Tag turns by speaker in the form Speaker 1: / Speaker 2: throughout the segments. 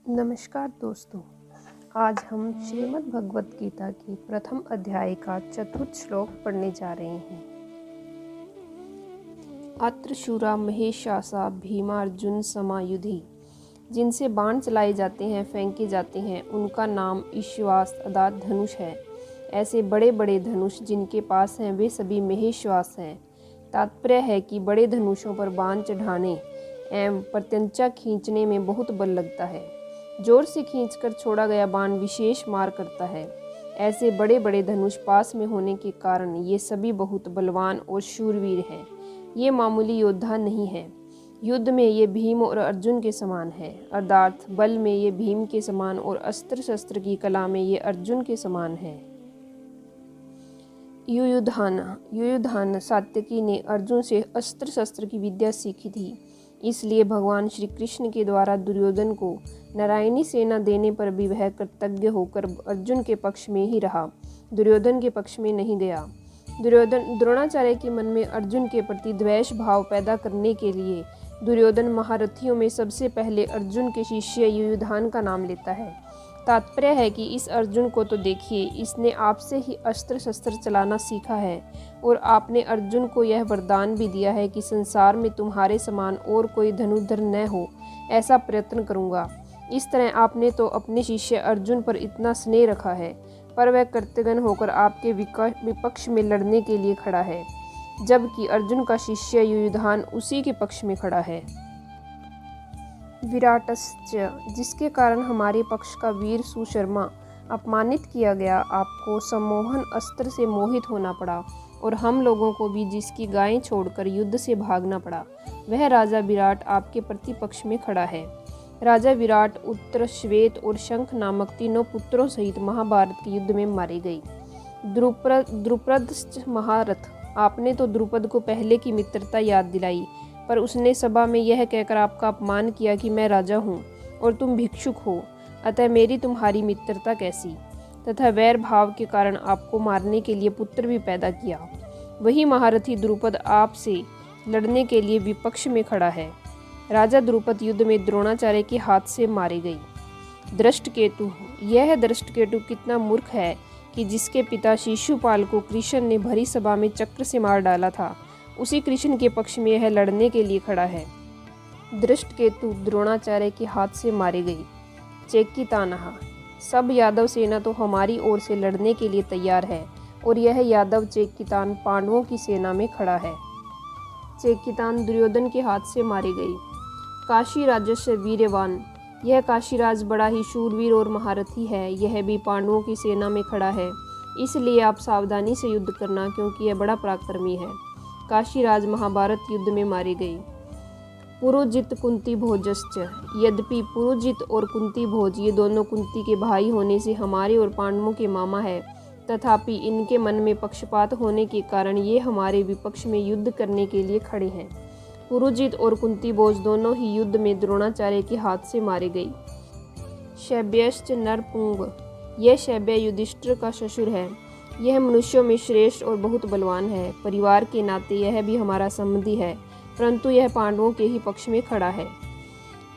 Speaker 1: नमस्कार दोस्तों, आज हम श्रीमद् भगवत गीता की प्रथम अध्याय का चतुर्थ श्लोक पढ़ने जा रहे हैं। अत्र शूरा महेशासा भीमार्जुन समायुधि। जिनसे बाण चलाए जाते हैं, फेंके जाते हैं, उनका नाम ईश्वास अर्थात धनुष है। ऐसे बड़े बड़े धनुष जिनके पास हैं वे सभी महेश्वास हैं। तात्पर्य है कि बड़े धनुषों पर बाण चढ़ाने एवं प्रत्यंचा खींचने में बहुत बल लगता है। जोर से खींचकर छोड़ा गया बाण विशेष मार करता है। ऐसे बड़े बड़े धनुष पास में होने के कारण ये सभी बहुत बलवान और शूरवीर हैं। ये मामूली योद्धा नहीं है। युद्ध में ये भीम और अर्जुन के समान है, अर्थात बल में ये भीम के समान और अस्त्र शस्त्र की कला में ये अर्जुन के समान है। युयुधान सात्यकी ने अर्जुन अर्जुन से अस्त्र शस्त्र की विद्या सीखी थी। इसलिए भगवान श्री कृष्ण के द्वारा दुर्योधन को नारायणी सेना देने पर भी वह कृतज्ञ होकर अर्जुन के पक्ष में ही रहा, दुर्योधन के पक्ष में नहीं गया। द्रोणाचार्य के मन में अर्जुन के प्रति द्वेष भाव पैदा करने के लिए दुर्योधन महारथियों में सबसे पहले अर्जुन के शिष्य युयुधान का नाम लेता है। तात्पर्य है कि इस अर्जुन को तो देखिए, इसने आपसे ही अस्त्र शस्त्र चलाना सीखा है और आपने अर्जुन को यह वरदान भी दिया है कि संसार में तुम्हारे समान और कोई धनुर्धर न हो, ऐसा प्रयत्न करूँगा। इस तरह आपने तो अपने शिष्य अर्जुन पर इतना स्नेह रखा है, पर वह कृतघ्न होकर आपके विपक्ष में लड़ने के लिए खड़ा है, जबकि अर्जुन का शिष्य युयुधान उसी के पक्ष में खड़ा है। विराटस्य, जिसके कारण हमारे पक्ष का वीर सुशर्मा अपमानित किया गया, आपको सम्मोहन अस्त्र से मोहित होना पड़ा और हम लोगों को भी जिसकी गायें छोड़कर युद्ध से भागना पड़ा, वह राजा विराट आपके प्रतिपक्ष में खड़ा है। राजा विराट उत्तर, श्वेत और शंख नामक तीनों पुत्रों सहित महाभारत के युद्ध में मारे गए। द्रुपद महारथ, आपने तो द्रुपद को पहले की मित्रता याद दिलाई, पर उसने सभा में यह कहकर आपका अपमान किया कि मैं राजा हूँ और तुम भिक्षुक हो, अतः मेरी तुम्हारी मित्रता कैसी, तथा वैर भाव के कारण आपको मारने के लिए पुत्र भी पैदा किया। वही महारथी द्रुपद आपसे लड़ने के लिए विपक्ष में खड़ा है। राजा द्रुपद युद्ध में द्रोणाचार्य के हाथ से मारे गए। दृष्टकेतु, यह दृष्टकेतु कितना मूर्ख है कि जिसके पिता शिशुपाल को कृष्ण ने भरी सभा में चक्र से मार डाला था, उसी कृष्ण के पक्ष में यह लड़ने के लिए खड़ा है। दृष्टकेतु द्रोणाचार्य के हाथ से मारे गए। चेकितानः, सब यादव सेना तो हमारी ओर से लड़ने के लिए तैयार है और यह यादव चेकितान पांडवों की सेना में खड़ा है। चेकितान दुर्योधन के हाथ से मारे गए। काशी राजस्य वीर्यवान, यह काशीराज बड़ा ही शूरवीर और महारथी है, यह भी पांडवों की सेना में खड़ा है, इसलिए आप सावधानी से युद्ध करना, क्योंकि यह बड़ा पराक्रमी है। काशीराज महाभारत युद्ध में मारे गए। पुरुजित कुंती भोजश्च, यद्यपि पुरुजित और कुंती भोज ये दोनों कुंती के भाई होने से हमारे और पांडवों के मामा है, तथापि इनके मन में पक्षपात होने के कारण ये हमारे विपक्ष में युद्ध करने के लिए खड़े हैं। पुरुजित और कुंती भोज दोनों ही युद्ध में द्रोणाचार्य के हाथ से मारे गए। शैब्यश्च नरपुंग, यह शैब्य युधिष्ठिर का ससुर है। यह मनुष्यों में श्रेष्ठ और बहुत बलवान है। परिवार के नाते यह भी हमारा संबंधी है, परंतु यह पांडवों के ही पक्ष में खड़ा है।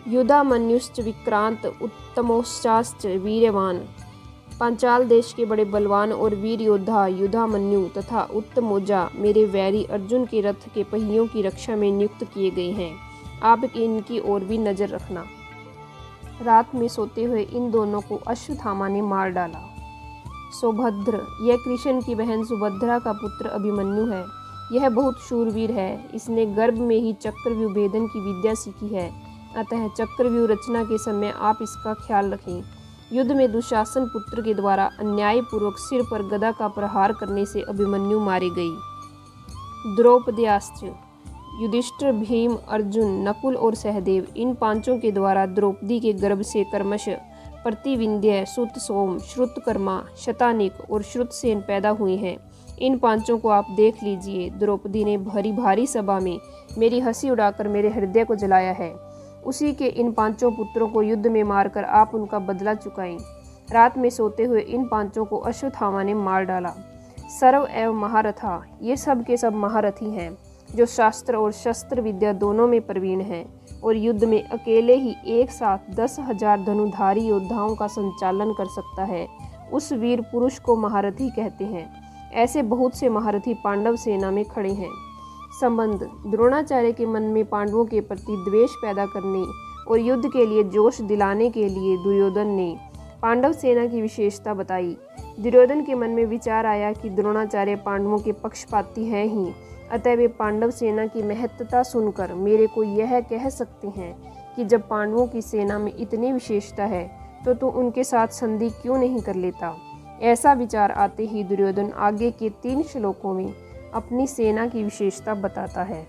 Speaker 1: युधामन्युश्च विक्रांत उत्तमोश्चाश्च वीर्यवान, पांचाल देश के बड़े बलवान और वीर योद्धा युधामन्यु तथा उत्तमोजा मेरे वैरी अर्जुन के रथ के पहियों की रक्षा में नियुक्त किए गए हैं। आप इनकी ओर भी नजर रखना। रात में सोते हुए इन दोनों को अश्वत्थामा ने मार डाला। सौभद्र, यह कृष्ण की बहन सुभद्रा का पुत्र अभिमन्यु है। यह बहुत शूरवीर है, इसने गर्भ में ही चक्रव्यूह भेदन की विद्या सीखी है, अतः चक्रव्यूह रचना के समय आप इसका ख्याल रखें। युद्ध में दुशासन पुत्र के द्वारा अन्यायपूर्वक सिर पर गदा का प्रहार करने से अभिमन्यु मारे गई। द्रौपदयास्त्र, युधिष्ठिर, भीम, अर्जुन, नकुल और सहदेव, इन पांचों के द्वारा द्रौपदी के गर्भ से कर्मश प्रतिविंध्य, सुत सोम, श्रुतकर्मा, शतानिक और श्रुतसेन पैदा हुए हैं। इन पांचों को आप देख लीजिए। द्रौपदी ने भारी सभा में मेरी हंसी उड़ाकर मेरे हृदय को जलाया है। उसी के इन पांचों पुत्रों को युद्ध में मारकर आप उनका बदला चुकाएं। रात में सोते हुए इन पांचों को अश्वत्थामा ने मार डाला। सर्व एवं महारथा, ये सब के सब महारथी हैं, जो शास्त्र और शस्त्र विद्या दोनों में प्रवीण हैं। और युद्ध में अकेले ही एक साथ 10,000 धनुधारी योद्धाओं का संचालन कर सकता है, उस वीर पुरुष को महारथी कहते हैं। ऐसे बहुत से महारथी पांडव सेना में खड़े हैं। संबंध। द्रोणाचार्य के मन में पांडवों के प्रति द्वेष पैदा करने और युद्ध के लिए जोश दिलाने के लिए दुर्योधन ने पांडव सेना की विशेषता बताई। दुर्योधन के मन में विचार आया कि द्रोणाचार्य पांडवों के पक्षपाती हैं ही, अतः वे पांडव सेना की महत्ता सुनकर मेरे को यह कह सकते हैं कि जब पांडवों की सेना में इतनी विशेषता है तो तू उनके साथ संधि क्यों नहीं कर लेता। ऐसा विचार आते ही दुर्योधन आगे के 3 श्लोकों में अपनी सेना की विशेषता बताता है।